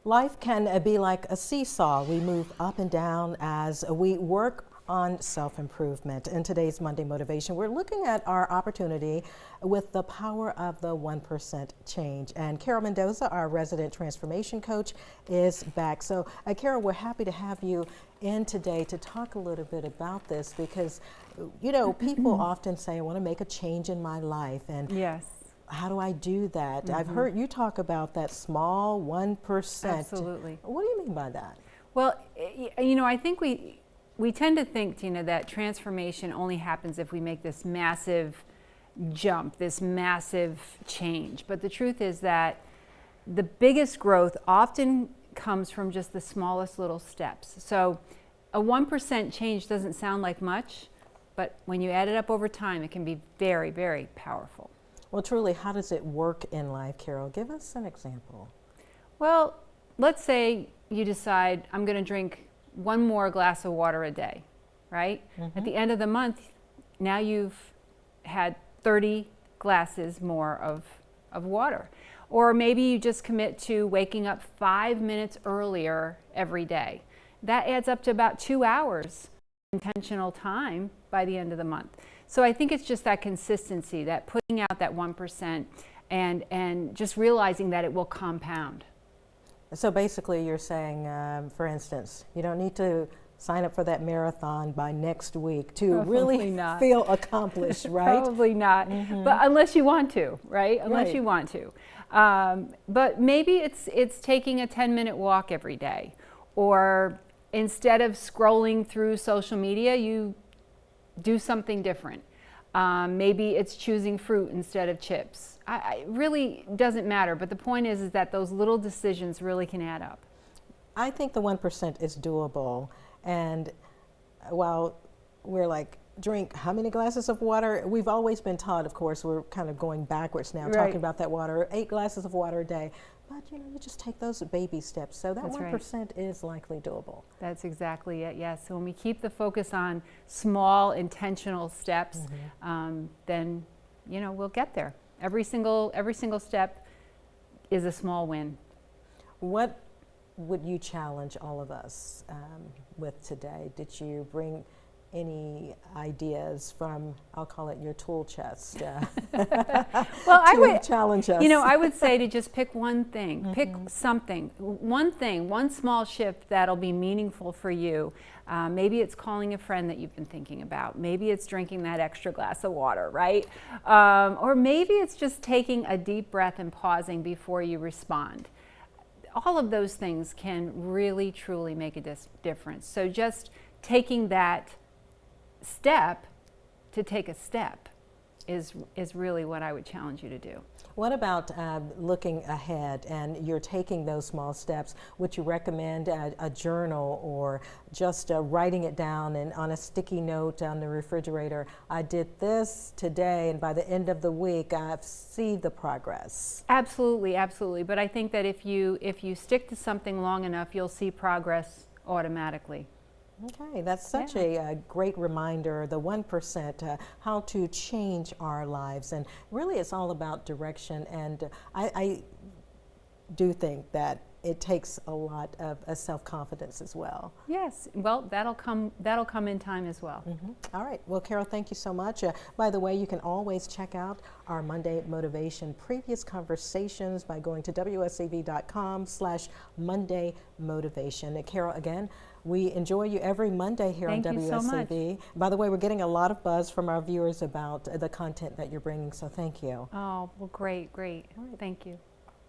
Life can be like a seesaw. We move up and down as we work on self-improvement. In today's Monday Motivation, we're looking at our opportunity with the power of the 1% change. And Carol Mendoza, our resident transformation coach, is back. So Carol, we're happy to have you in today to talk a little bit about this because, you know, people often say, I want to make a change in my life. And yes. How do I do that? I've heard you talk about that small 1%. Absolutely. What do you mean by that? Well, you know, I think we tend to think, Tina, that transformation only happens if we make this massive jump, this massive change. But the truth is that the biggest growth often comes from just the smallest little steps. So a 1% change doesn't sound like much, but when you add it up over time, it can be very, very powerful. Well, truly, how does it work in life, Carol? Give us an example. Well, let's say you decide, I'm going to drink one more glass of water a day, right? At the end of the month, now you've had 30 glasses more of water. Or maybe you just commit to waking up 5 minutes earlier every day. That adds up to about 2 hours intentional time by the end of the month. So I think it's just that consistency, that putting out that 1% and just realizing that it will compound. So basically you're saying, for instance, you don't need to sign up for that marathon by next week to really feel accomplished, right? Probably not, but unless you want to, right? Unless you want to. But maybe it's taking a 10-minute walk every day, or instead of scrolling through social media, you do something different. Maybe it's choosing fruit instead of chips. It really doesn't matter, but the point is that those little decisions really can add up. I think the 1% is doable, and while we're like, drink how many glasses of water? We've always been taught, of course, we're kind of going backwards now, talking about that water, 8 glasses of water a day. But you know, you just take those baby steps. So that 1% is likely doable. That's exactly it, yes. So when we keep the focus on small, intentional steps, then, you know, we'll get there. Every single step is a small win. What would you challenge all of us with today? Did you bring any ideas from, I'll call it your tool chest, well, I would challenge us? You know, I would say to just pick one thing, pick something, one small shift that'll be meaningful for you. Maybe it's calling a friend that you've been thinking about. Maybe it's drinking that extra glass of water, right? Or maybe it's just taking a deep breath and pausing before you respond. All of those things can really, truly make a difference. So just taking that step to take a step is really what I would challenge you to do. What about looking ahead, and you're taking those small steps? Would you recommend a journal, or just writing it down and on a sticky note on the refrigerator? I did this today, and by the end of the week I see the progress. Absolutely, absolutely. But I think that if you stick to something long enough, you'll see progress automatically. Okay, that's such a great reminder, the 1%, how to change our lives. And really it's all about direction, and I do think that it takes a lot of self-confidence as well. Yes, well, that'll come in time as well. All right, well, Carol, thank you so much. By the way, you can always check out our Monday Motivation previous conversations by going to WSAV.com/Monday Motivation. Carol, again, we enjoy you every Monday here on WSAV. Thank you so much. By the way, we're getting a lot of buzz from our viewers about the content that you're bringing, so thank you. Oh, well, great, great. Thank you.